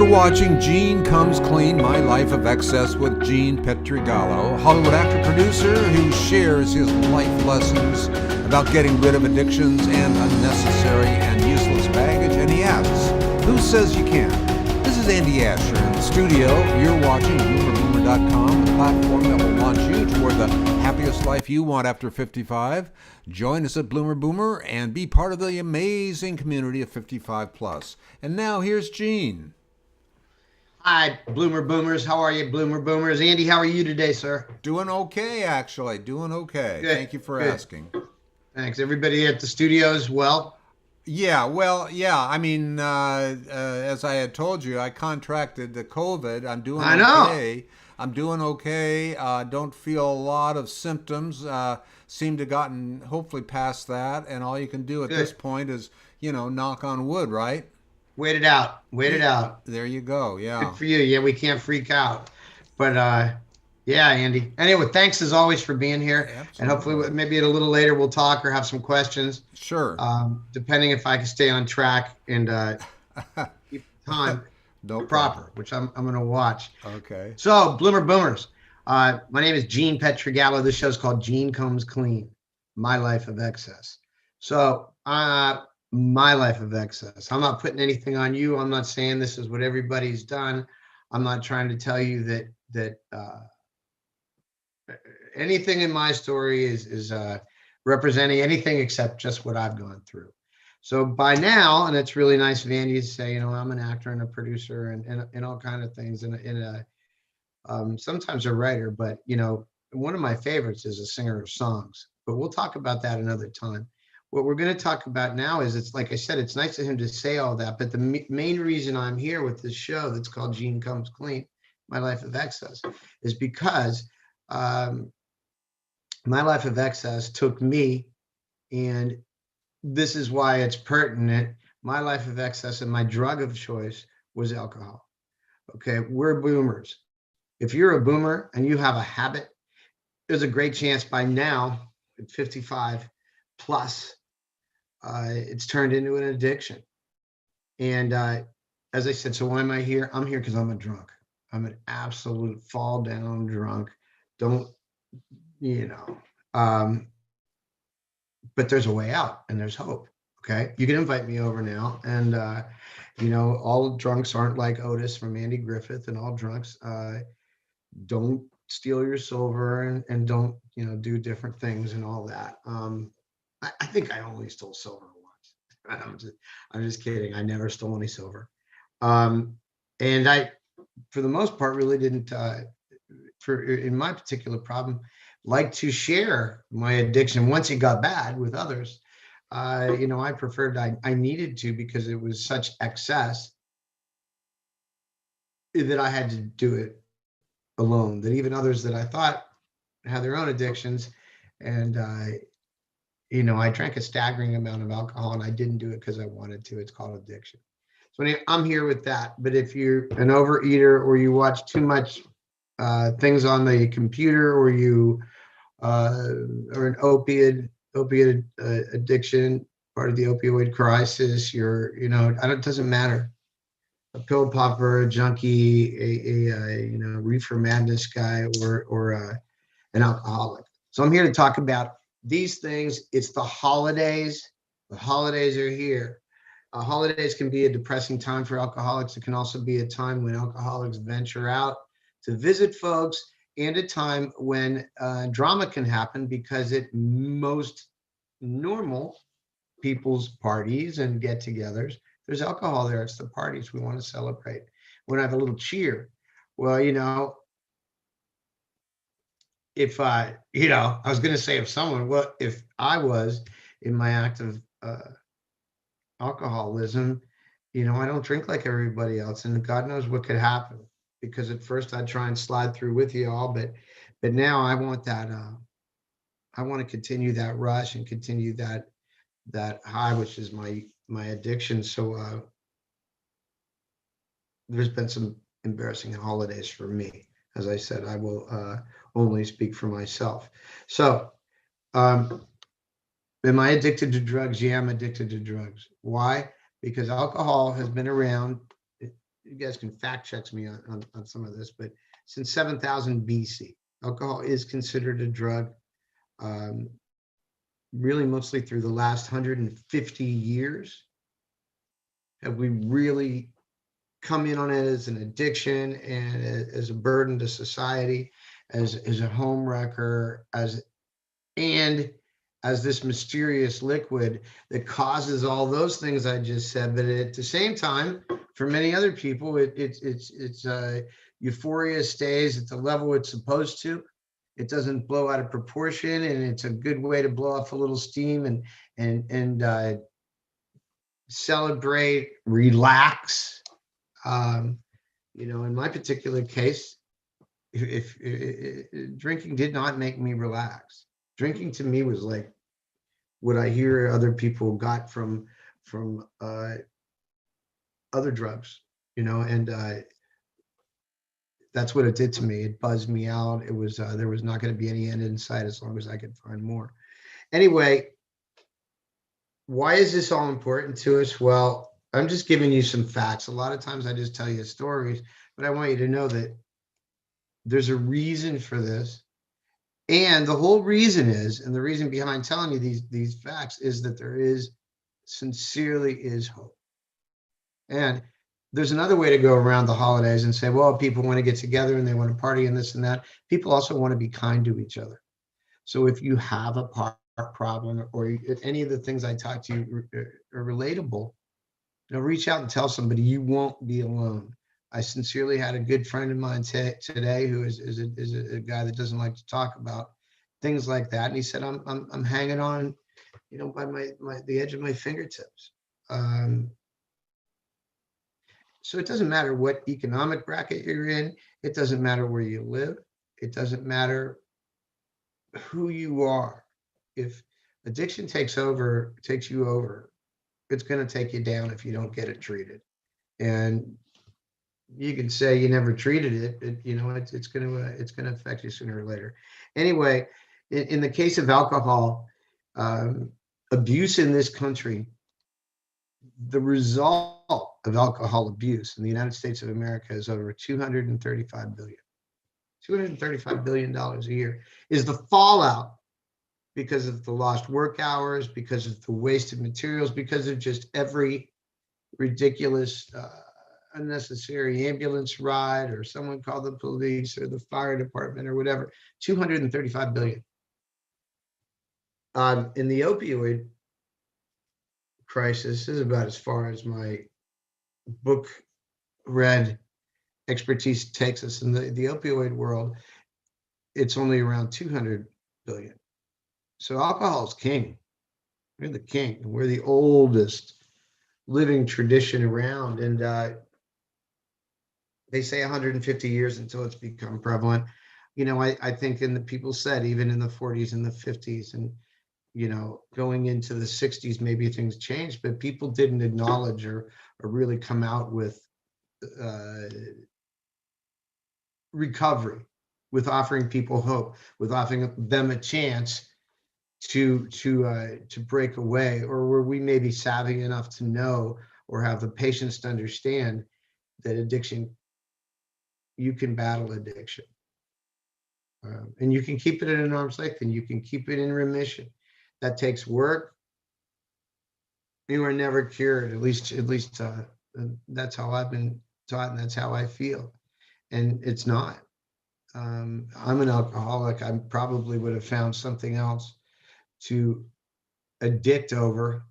You're watching Gene Comes Clean, My Life of Excess with Gene Pietragallo, Hollywood actor-producer who shares his life lessons about getting rid of addictions and unnecessary and useless baggage. And he asks, who says you can't? This is Andy Asher in the studio. You're watching BoomerBoomer.com, the platform that will launch you toward the happiest life you want after 55. Join us at Bloomer Boomer and be part of the amazing community of 55 plus. And now here's Gene. Hi, Bloomer Boomers. How are you, Bloomer Boomers? Andy, how are you today, sir? Doing okay, actually. Doing okay. Good, Thank you for good. asking. Thanks. Everybody at the studio as well? Yeah, well, yeah. I mean, as I had told you, I contracted the COVID. I'm doing I know. okay. I'm doing okay. Don't feel a lot of symptoms. Seem to gotten hopefully past that. And all you can do at this Good. point is, knock on wood, right? Wait it out. Wait it out. There you go. Good Yeah. for you. Yeah, we can't freak out. But yeah, Andy. Anyway, thanks as always for being here. And hopefully Absolutely. maybe a little later we'll talk or have some questions, Sure. depending if I can stay on track and keep the time No problem. proper, which I'm going to watch. Okay. So, Bloomer Boomers, my name is Gene Pietragallo. This show's called Gene Comes Clean, My Life of Excess. So, my life of excess. I'm not putting anything on you. I'm not saying this is what everybody's done. I'm not trying to tell you that anything in my story is representing anything except just what I've gone through. So by now, and it's really nice of Andy to say, I'm an actor and a producer and all kind of things, and sometimes a writer, but one of my favorites is a singer of songs. But we'll talk about that another time. What we're going to talk about now is, it's like I said, it's nice of him to say all that, but the main reason I'm here with this show that's called Gene Comes Clean, My Life of Excess, is because My Life of Excess took me, and this is why it's pertinent. My life of excess and my drug of choice was alcohol. Okay, we're boomers. If you're a boomer and you have a habit, there's a great chance by now, at 55 plus, it's turned into an addiction. And as I said, so why am I here? I'm here because I'm a drunk. I'm an absolute fall down drunk. Don't, but there's a way out and there's hope. Okay. You can invite me over now. And, all drunks aren't like Otis from Andy Griffith, and all drunks don't steal your silver and don't, do different things and all that. I think I only stole silver once. I'm just kidding. I never stole any silver. And I, for the most part, really didn't, in my particular problem, like to share my addiction once it got bad with others. I preferred, I needed to, because it was such excess that I had to do it alone, that even others that I thought had their own addictions. And, I drank a staggering amount of alcohol, and I didn't do it because I wanted to. It's called addiction. So anyway, I'm here with that. But if you're an overeater, or you watch too much things on the computer, or you are an opiate addiction, part of the opioid crisis, it doesn't matter. A pill popper, a junkie, a reefer madness guy, or an alcoholic. So I'm here to talk about these things. It's the holidays. The holidays are here. Holidays can be a depressing time for alcoholics. It can also be a time when alcoholics venture out to visit folks, and a time when drama can happen, because at most normal people's parties and get-togethers, there's alcohol there. It's the parties. We want to celebrate. We want to have a little cheer. Well, if I was going to say, if I was in my act of alcoholism, I don't drink like everybody else, and God knows what could happen. Because at first I'd try and slide through with you all, but now I want that. I want to continue that rush and continue that high, which is my addiction. So there's been some embarrassing holidays for me. As I said, I will only speak for myself. So, am I addicted to drugs? Yeah, I'm addicted to drugs. Why? Because alcohol has been around you guys can fact check me on some of this, but since 7000 BC, alcohol is considered a drug. Um, really, mostly through the last 150 years, have we really come in on it as an addiction and as a burden to society, as a home wrecker, and as this mysterious liquid that causes all those things I just said. But at the same time, for many other people, it's euphoria stays at the level it's supposed to. It doesn't blow out of proportion, and it's a good way to blow off a little steam and celebrate, relax. In my particular case, if drinking did not make me relax. Drinking to me was like what I hear other people got from other drugs, and that's what it did to me. It buzzed me out. It was there was not going to be any end in sight as long as I could find more. Anyway, why is this all important to us? Well, I'm just giving you some facts. A lot of times I just tell you stories, but I want you to know that there's a reason for this. And the whole reason is, and the reason behind telling you these facts is that there sincerely is hope. And there's another way to go around the holidays and say, well, people want to get together and they want to party and this and that. People also want to be kind to each other. So if you have a problem, or any of the things I talk to you are relatable, reach out and tell somebody. You won't be alone. I sincerely had a good friend of mine today who is a guy that doesn't like to talk about things like that, and he said, I'm hanging on, by the edge of my fingertips. So it doesn't matter what economic bracket you're in. It doesn't matter where you live. It doesn't matter who you are. If addiction takes you over, it's going to take you down if you don't get it treated. And you can say you never treated it, but it's going to affect you sooner or later. Anyway, in the case of alcohol abuse in this country, the result of alcohol abuse in the United States of America is over $235 billion. $235 billion a year is the fallout because of the lost work hours, because of the wasted materials, because of just every ridiculous, unnecessary ambulance ride, or someone called the police or the fire department or whatever. 235 billion. In the opioid crisis, this is about as far as my book read expertise takes us. In the opioid world, it's only around 200 billion. So alcohol is king. We're the king. We're the oldest living tradition around. And they say 150 years until it's become prevalent. I think people said even in the 40s and the 50s and, going into the 60s, maybe things changed, but people didn't acknowledge or really come out with recovery, with offering people hope, with offering them a chance to break away, or were we maybe savvy enough to know or have the patience to understand that addiction, you can battle addiction, and you can keep it at an arm's length, and you can keep it in remission. That takes work. You are never cured. At least that's how I've been taught, and that's how I feel. And it's not. I'm an alcoholic. I probably would have found something else to addict over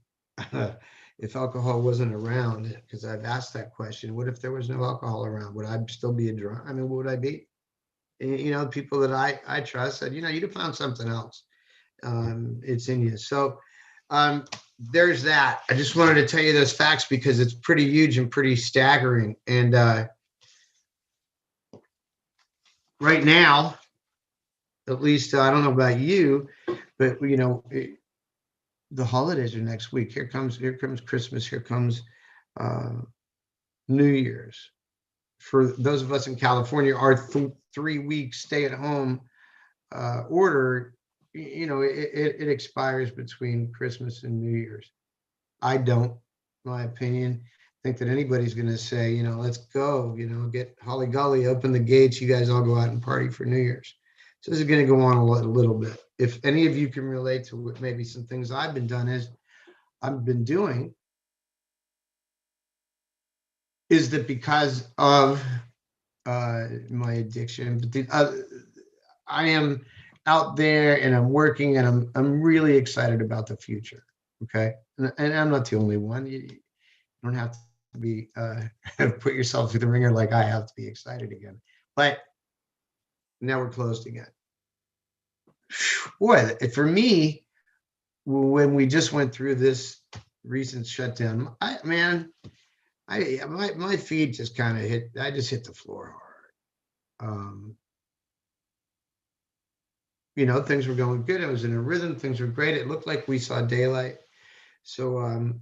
if alcohol wasn't around, because I've asked that question. What if there was no alcohol around? Would I still be a drunk? I mean, what would I be? And, people that I trust said, you'd have found something else. It's in you. So there's that. I just wanted to tell you those facts because it's pretty huge and pretty staggering. And right now, at least I don't know about you, but the holidays are next week. Here comes Christmas. Here comes New Year's. For those of us in California, our 3-week stay-at-home order, it expires between Christmas and New Year's. I don't, my opinion. think that anybody's going to say, let's go, get Holly Golly, open the gates. You guys all go out and party for New Year's. So this is going to go on a little bit. If any of you can relate to what maybe some things I've been doing, is that because of my addiction, but I am out there and I'm working and I'm really excited about the future. Okay. And I'm not the only one. You don't have to be, put yourself through the ringer like I have to be excited again. But now we're closed again. Boy, for me, when we just went through this recent shutdown, my feet just kind of I just hit the floor hard. Things were going good. I was in a rhythm. Things were great. It looked like we saw daylight. So,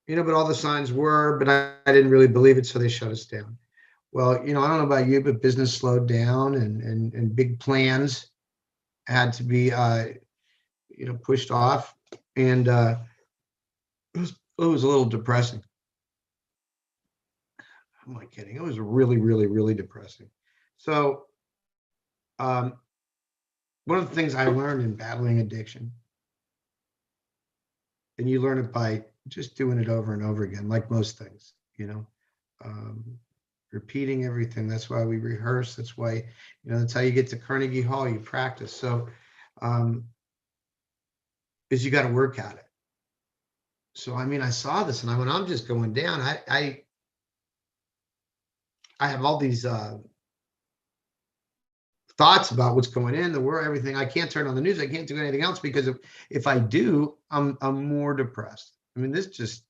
but all the signs were, but I didn't really believe it. So they shut us down. Well, I don't know about you, but business slowed down and big plans had to be, pushed off. And it was a little depressing. I'm not kidding. It was really, really, really depressing. So, one of the things I learned in battling addiction, and you learn it by just doing it over and over again, like most things, repeating everything. That's why we rehearse. That's why, that's how you get to Carnegie Hall. You practice. So, is you got to work at it. So, I saw this and I went, I'm just going down. I have all these thoughts about what's going in the world, everything. I can't turn on the news. I can't do anything else because if I do, I'm more depressed. This just,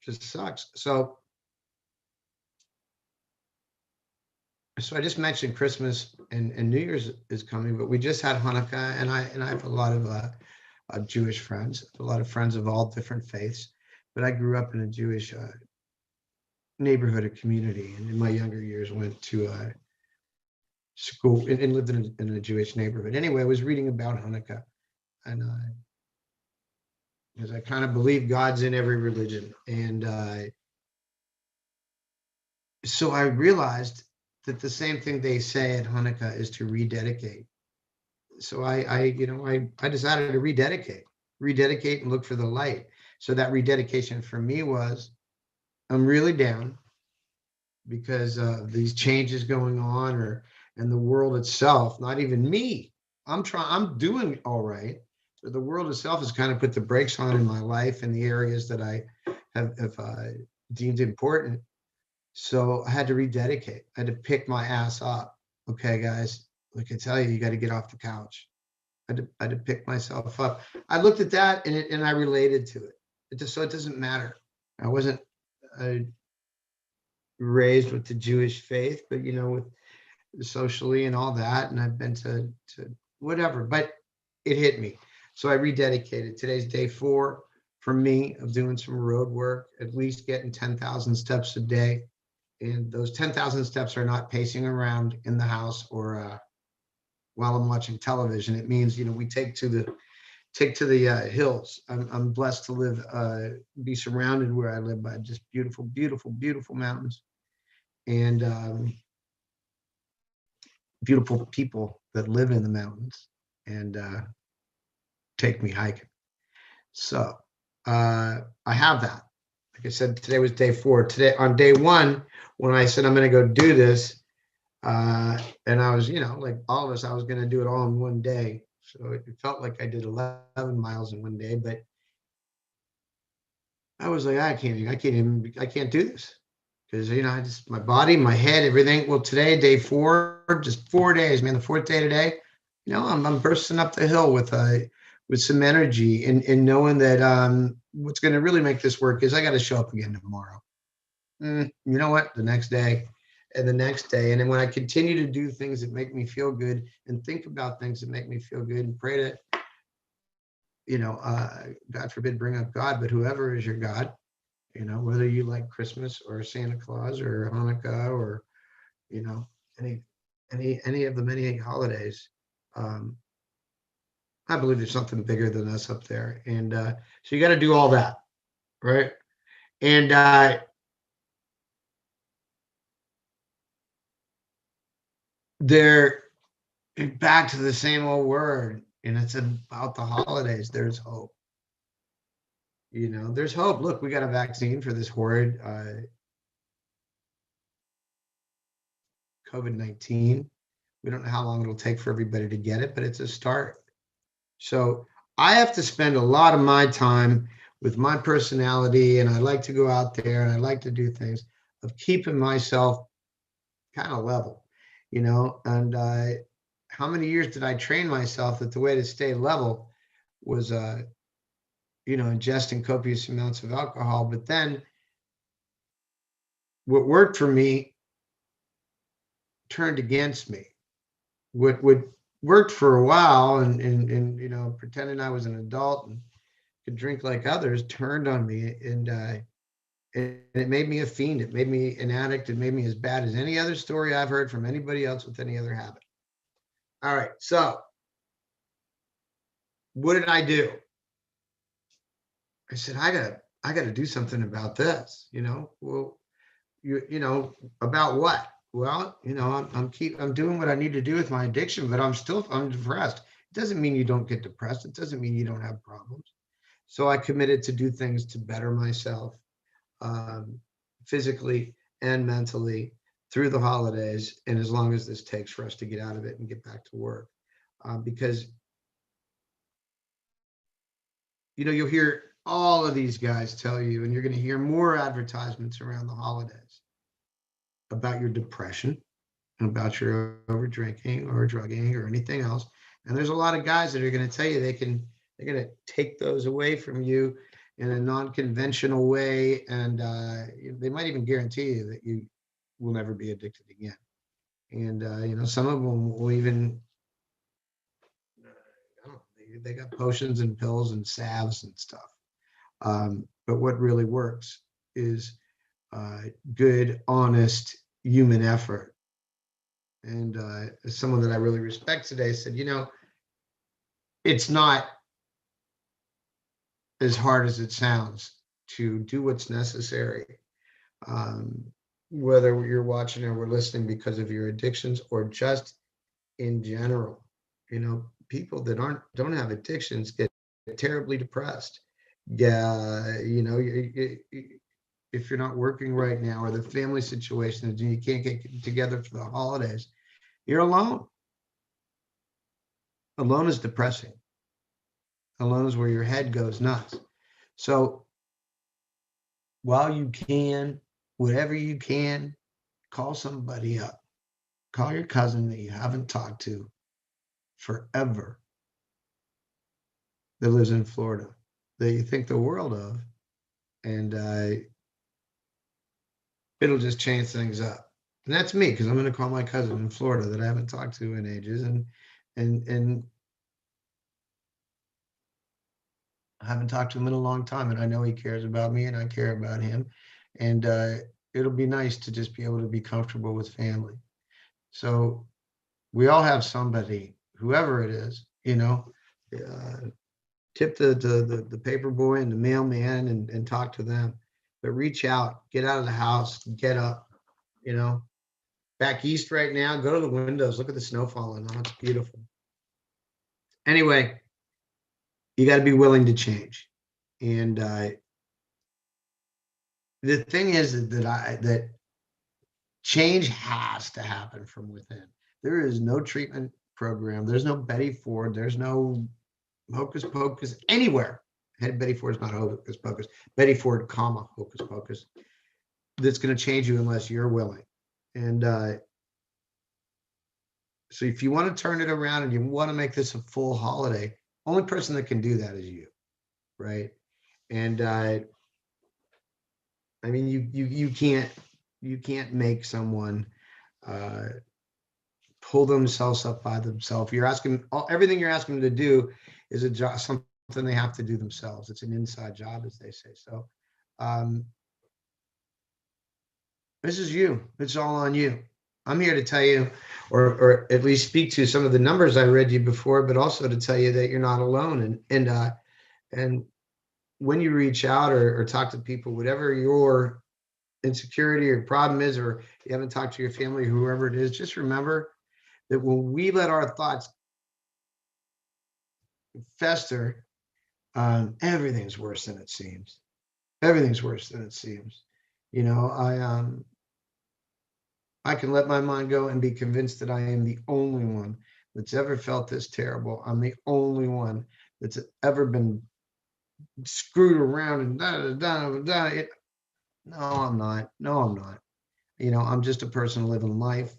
just sucks. So I just mentioned Christmas and New Year's is coming, but we just had Hanukkah, and I have a lot of Jewish friends, a lot of friends of all different faiths. But I grew up in a Jewish neighborhood, a community, and in my younger years went to school and lived in a Jewish neighborhood. Anyway, I was reading about Hanukkah, and because I kind of believe God's in every religion, and so I realized that the same thing they say at Hanukkah is to rededicate. So I decided to rededicate and look for the light. So that rededication for me was, I'm really down because of these changes going on, and the world itself, not even me. I'm doing all right, but the world itself has kind of put the brakes on in my life in the areas that I have deemed important. So I had to rededicate. I had to pick my ass up. Okay, guys, like I tell you, you got to get off the couch. I had to pick myself up. I looked at that and I related to it. So it doesn't matter. I wasn't raised with the Jewish faith, but with socially and all that, and I've been to whatever, but it hit me. So I rededicated. Today's day 4 for me of doing some road work, at least getting 10,000 steps a day. And those 10,000 steps are not pacing around in the house or while I'm watching television. It means, we take to the hills. I'm blessed to live, be surrounded where I live by just beautiful, beautiful, beautiful mountains, and beautiful people that live in the mountains and take me hiking. So I have that. Like I said, today was day 4. Today, on day 1, when I said I'm going to go do this, and I was, like all of us, I was going to do it all in one day. So it felt like I did 11 miles in one day, but I was like, I can't do this because, my body, my head, everything. Well, today, day 4, just 4 days, man, the 4th day today, I'm bursting up the hill with some energy and knowing that what's going to really make this work is I got to show up again tomorrow. You know what? The next day and the next day. And then when I continue to do things that make me feel good and think about things that make me feel good and pray to, God forbid, bring up God, but whoever is your God, whether you like Christmas or Santa Claus or Hanukkah or, any of the many holidays, I believe there's something bigger than us up there. And so you got to do all that, right? And they're back to the same old word, and it's about the holidays. There's hope. There's hope. Look, we got a vaccine for this horrid COVID-19. We don't know how long it'll take for everybody to get it, but it's a start. So I have to spend a lot of my time with my personality, and I like to go out there and I like to do things of keeping myself kind of level, and how many years did I train myself that the way to stay level was, ingesting copious amounts of alcohol. But then what worked for me turned against me. What worked for a while and pretending I was an adult and could drink like others turned on me, and it made me a fiend. It made me an addict. It made me as bad as any other story I've heard from anybody else with any other habit. All right, so what did I do? I said, I gotta do something about this. Well, about what? Well, I'm doing what I need to do with my addiction, but I'm depressed. It doesn't mean you don't get depressed. It doesn't mean you don't have problems. So I committed to do things to better myself, physically and mentally through the holidays, and as long as this takes for us to get out of it and get back to work. Because you'll hear all of these guys tell you, and you're going to hear more advertisements around the holidays about your depression, about your over drinking or drugging or anything else. And there's a lot of guys that are going to tell you they're going to take those away from you in a non-conventional way, and they might even guarantee you that you will never be addicted again. And some of them will even, they got potions and pills and salves and stuff. But what really works is good, honest human effort. And someone that I really respect today said, it's not as hard as it sounds to do what's necessary, whether you're watching or we're listening because of your addictions or just in general. People that don't have addictions get terribly depressed. Yeah, if you're not working right now, or the family situation and you can't get together for the holidays, you're alone. Alone is depressing. Alone is where your head goes nuts. So while you can, whatever you can, call somebody up. Call your cousin that you haven't talked to forever, that lives in Florida, that you think the world of, and it'll just change things up. And that's me, because I'm going to call my cousin in Florida that I haven't talked to in ages, and I haven't talked to him in a long time, and I know he cares about me, and I care about him, and it'll be nice to just be able to be comfortable with family. So we all have somebody, whoever it is, tip the paper boy and the mailman and talk to them, but reach out, get out of the house, get up. Back east right now, go to the windows, look at the snow falling. Oh, it's beautiful. Anyway, you got to be willing to change. And the thing is that change has to happen from within. There is no treatment program. There's no Betty Ford. There's no hocus pocus anywhere. Betty Ford is not hocus pocus. Betty Ford, hocus pocus. That's going to change you unless you're willing. And so if you want to turn it around and you want to make this a full holiday, only person that can do that is you, right? And I mean, you can't make someone pull themselves up by themselves. You're asking everything you're asking them to do is a job, something they have to do themselves. It's an inside job, as they say. So this is you. It's all on you. I'm here to tell you, or at least speak to some of the numbers I read you before, but also to tell you that you're not alone. And when you reach out or talk to people, whatever your insecurity or problem is, or you haven't talked to your family, whoever it is, just remember that when we let our thoughts fester, everything's worse than it seems. Everything's worse than it seems. You know, I can let my mind go and be convinced that I am the only one that's ever felt this terrible. I'm the only one that's ever been screwed around and da da da da. No, I'm not. No, I'm not. You know, I'm just a person living life,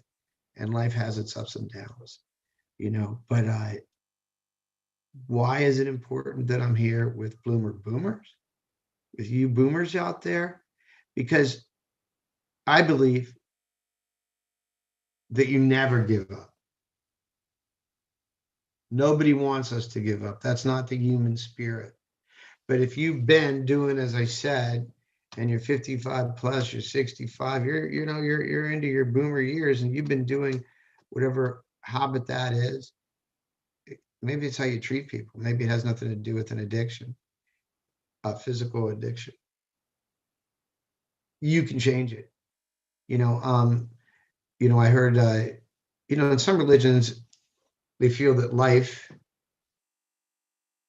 and life has its ups and downs. You know, but why is it important that I'm here with Bloomer Boomers, with you Boomers out there? Because I believe that you never give up. Nobody wants us to give up. That's not the human spirit. But if you've been doing, as I said, and you're 55 plus, you're 65, you're into your boomer years, and you've been doing whatever habit that is. Maybe it's how you treat people. Maybe it has nothing to do with an addiction, a physical addiction. You can change it. I heard, in some religions, they feel that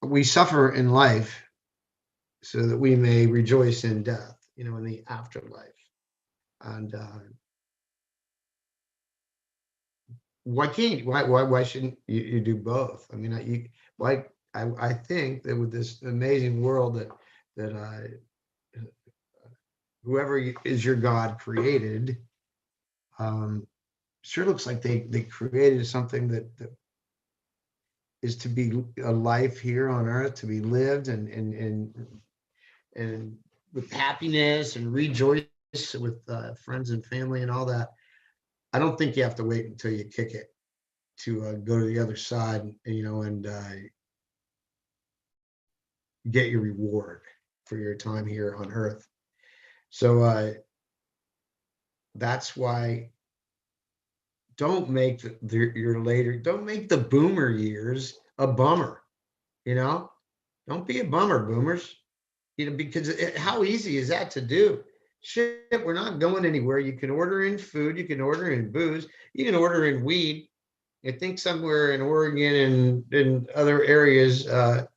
we suffer in life so that we may rejoice in death, in the afterlife. And why shouldn't you do both? I mean, I think that with this amazing world that whoever is your God created, sure looks like they created something that is to be a life here on earth, to be lived and with happiness and rejoice with friends and family and all that. I don't think you have to wait until you kick it to go to the other side, and get your reward for your time here on earth. So that's why don't make don't make the boomer years a bummer, don't be a bummer, boomers, because how easy is that to do? Shit, we're not going anywhere. You can order in food, you can order in booze, you can order in weed. I think somewhere in Oregon and in other areas, you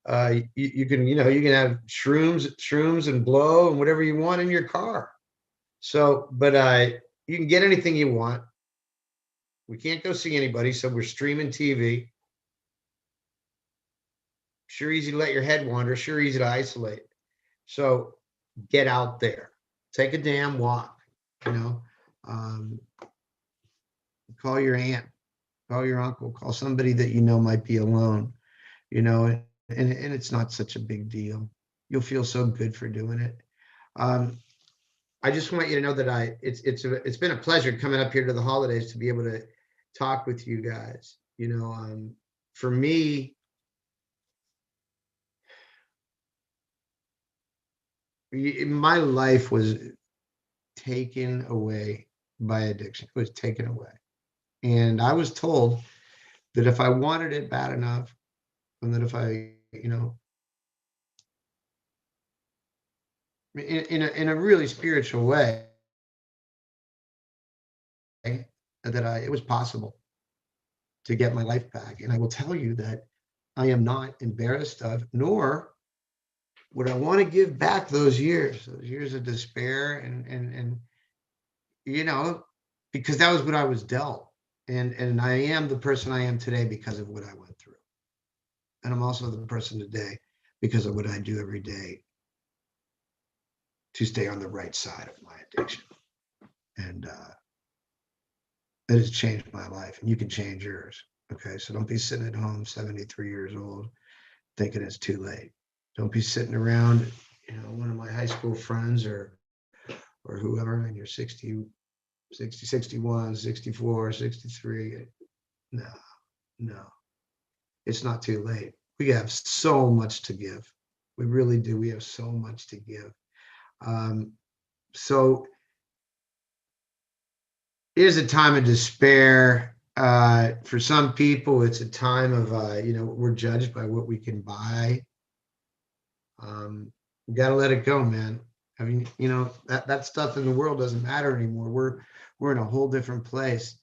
can have shrooms and blow and whatever you want in your car. So, but you can get anything you want. We can't go see anybody, so we're streaming TV. Sure easy to let your head wander, sure easy to isolate. So get out there, take a damn walk, call your aunt, call your uncle, call somebody that might be alone, and it's not such a big deal. You'll feel so good for doing it. I just want you to know that it's been a pleasure coming up here to the holidays to be able to talk with you guys. For me, my life was taken away by addiction. It was taken away. And I was told that if I wanted it bad enough, and that if I, in a really spiritual way, that it was possible to get my life back. And I will tell you that I am not embarrassed of, nor would I want to give back those years of despair and because that was what I was dealt. And I am the person I am today because of what I went through. And I'm also the person today because of what I do every day to stay on the right side of my addiction. And it has changed my life, and you can change yours. Okay, so don't be sitting at home 73 years old thinking it's too late. Don't be sitting around, one of my high school friends or whoever, and you're 60, 61, 64, 63. No, it's not too late. We have so much to give. We really do. We have so much to give. So it is a time of despair. For some people, it's a time of, we're judged by what we can buy. You got to let it go, man. I mean, that stuff in the world doesn't matter anymore. We're in a whole different place.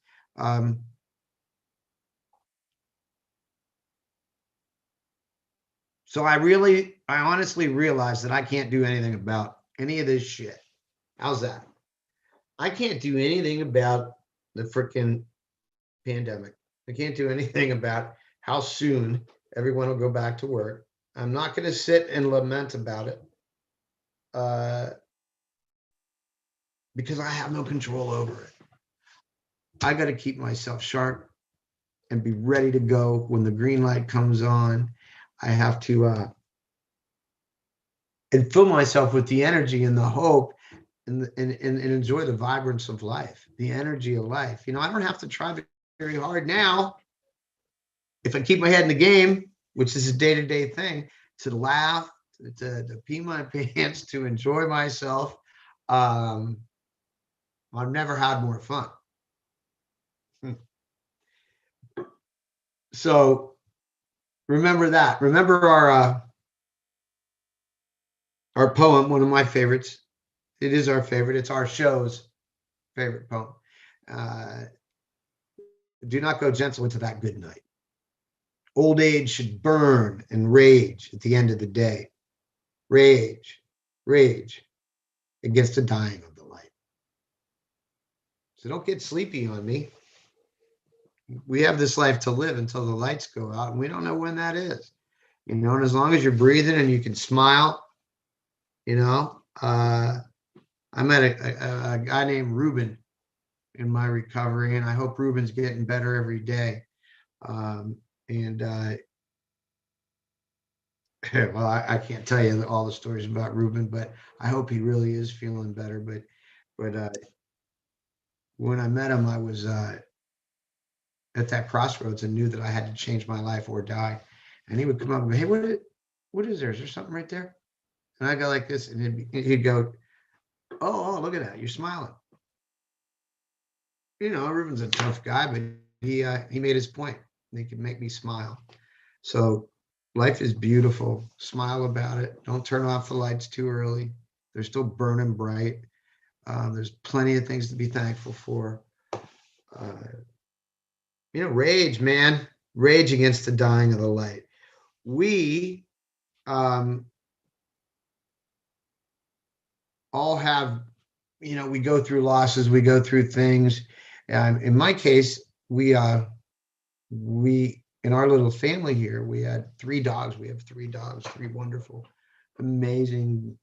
So I honestly realized that I can't do anything about any of this shit. How's that? I can't do anything about the freaking pandemic. I can't do anything about how soon everyone will go back to work. I'm not going to sit and lament about it because I have no control over it. I got to keep myself sharp and be ready to go when the green light comes on. I have to and fill myself with the energy and the hope and enjoy the vibrance of life, the energy of life. I don't have to try very hard now. If I keep my head in the game, which is a day-to-day thing, to laugh, to pee my pants, to enjoy myself, I've never had more fun. So remember that. Remember our poem, one of my favorites. It is our favorite. It's our show's favorite poem. Do not go gentle into that good night. Old age should burn and rage at the end of the day. Rage, rage against the dying of the light. So don't get sleepy on me. We have this life to live until the lights go out, and we don't know when that is. And as long as you're breathing and you can smile, I met a guy named Ruben in my recovery, and I hope Ruben's getting better every day. Well, I can't tell you all the stories about Ruben, but I hope he really is feeling better. But when I met him, I was at that crossroads and knew that I had to change my life or die. And he would come up and go, "Hey, what is there? Is there something right there?" And I go like this, and he'd go, oh, look at that, you're smiling. Ruben's a tough guy, but he made his point. He could make me smile. So life is beautiful. Smile about it. Don't turn off the lights too early. They're still burning bright. There's plenty of things to be thankful for. Rage, man. Rage against the dying of the light. We all have, we go through losses, we go through things. In my case, we in our little family here, we had 3 dogs. We have 3 dogs, 3 wonderful, amazing,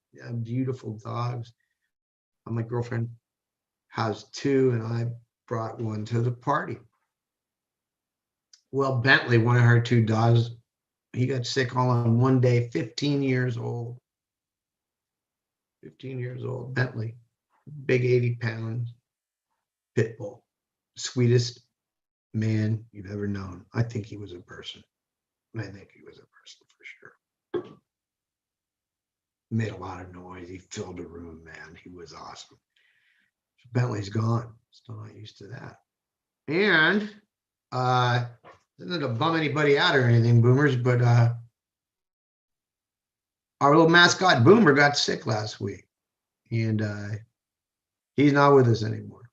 beautiful dogs. My girlfriend has 2, and I brought 1 to the party. Well, Bentley, one of her 2 dogs, he got sick all in one day, 15 years old. 15 years old, Bentley, big 80 pounds, pit bull, sweetest man you've ever known. I think he was a person. I think he was a person for sure. Made a lot of noise. He filled the room, man. He was awesome. Bentley's gone. Still not used to that. And doesn't to bum anybody out or anything, boomers, but our little mascot Boomer got sick last week, and he's not with us anymore.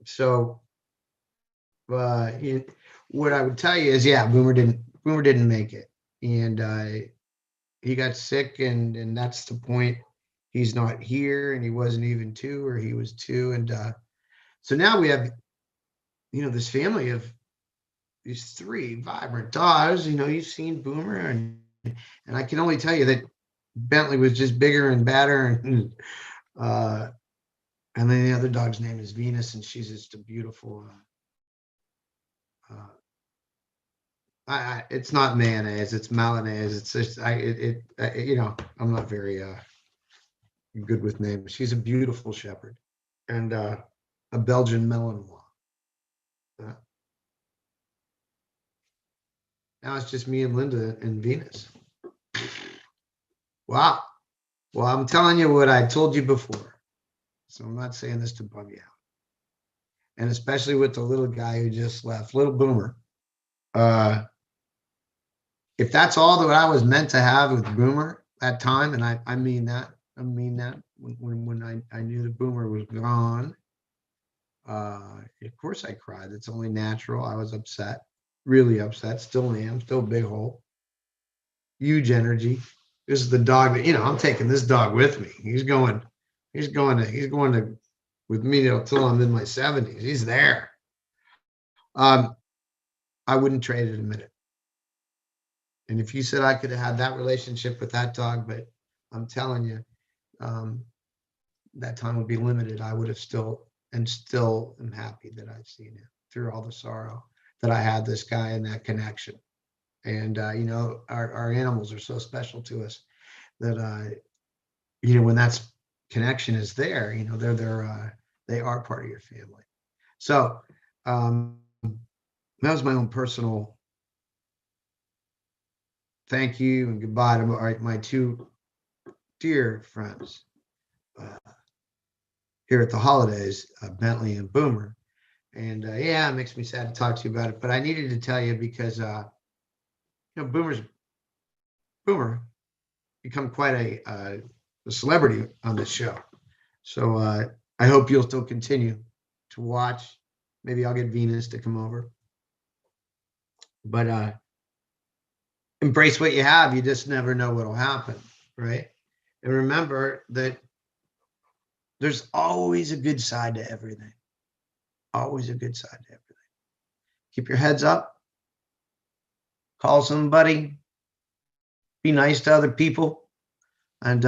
So what I would tell you is, yeah, Boomer didn't make it, and he got sick, and that's the point. He's not here, and he wasn't even 2, or he was 2, and so now we have, this family of these 3 vibrant dogs. You've seen Boomer, and I can only tell you that Bentley was just bigger and badder, and then the other dog's name is Venus, and she's just a beautiful. It's not mayonnaise, it's Milanese. It's just I'm not very good with names. She's a beautiful shepherd, and a Belgian Malinois. Now it's just me and Linda and Venus. Wow. Well, I'm telling you what I told you before. So I'm not saying this to bum you out. And especially with the little guy who just left, little Boomer. If that's all that I was meant to have with Boomer, that time, and I mean that. I mean that when I knew the Boomer was gone, of course I cried. It's only natural. I was upset, really upset. Still am. Still a big hole. Huge energy. This is the dog that, I'm taking this dog with me. He's going to with me until I'm in my 70s. He's there. I wouldn't trade it a minute. And if you said I could have had that relationship with that dog, but I'm telling you, that time would be limited. I would have still am happy that I've seen him through all the sorrow that I had this guy and that connection. And, our animals are so special to us that, when that connection is there, they are part of your family. So that was my own personal thank you and goodbye to my two dear friends here at the holidays, Bentley and Boomer. And it makes me sad to talk to you about it, but I needed to tell you because Boomer become quite a celebrity on this show. So I hope you'll still continue to watch. Maybe I'll get Venus to come over. But embrace what you have. You just never know what'll happen, right? And remember that there's always a good side to everything. Always a good side to everything. Keep your heads up. Call somebody. Be nice to other people. And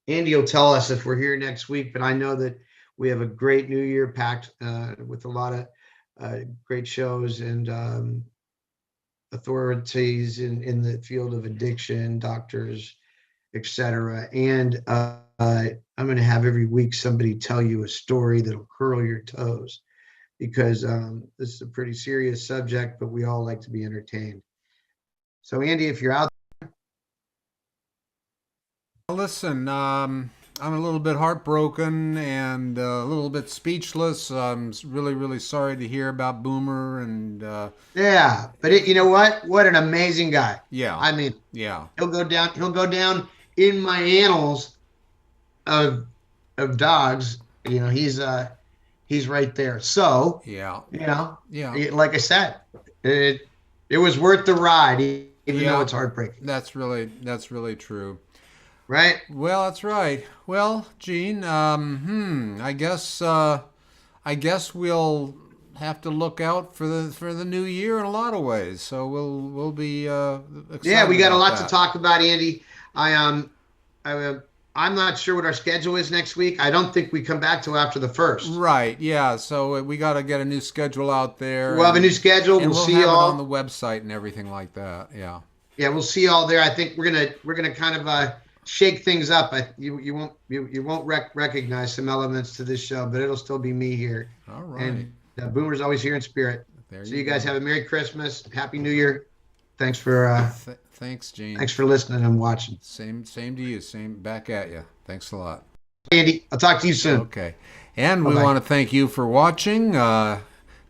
Andy will tell us if we're here next week, but I know that we have a great new year packed with a lot of great shows and authorities in the field of addiction, doctors, etc. And I'm going to have every week somebody tell you a story that'll curl your toes, because this is a pretty serious subject, but we all like to be entertained. So Andy, if you're out Listen, I'm a little bit heartbroken and a little bit speechless. I'm really, really sorry to hear about Boomer. And yeah, but you know what an amazing guy. Yeah, I mean, yeah, he'll go down in my annals of dogs. He's right there. So yeah, like I said, it was worth the ride, even though it's heartbreaking. That's really true. Right? Well, that's right. Well, Gene, I guess we'll have to look out for the new year in a lot of ways. So we'll be excited. Yeah, we got a lot to talk about, Andy. I'm not sure what our schedule is next week. I don't think we come back till after the 1st. Right. Yeah. So we got to get a new schedule out there. We'll have a new schedule. We'll see have you all it on the website and everything like that. Yeah. Yeah, we'll see you all there. I think we're gonna kind of shake things up. You won't recognize some elements to this show, but it'll still be me here. All right. And Boomer's always here in spirit. There so you guys have a Merry Christmas, Happy New Year. Thanks for thanks, Gene. Thanks for listening and watching. Same to you. Same back at you. Thanks a lot, Andy. I'll talk to you soon. Okay. And we Bye-bye. want to thank you for watching.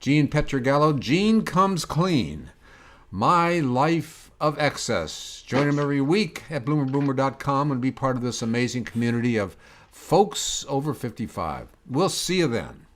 Gene Pietragallo, Gene Comes Clean, My Life of Excess. Join him every week at bloomerboomer.com and be part of this amazing community of folks over 55. We'll see you then.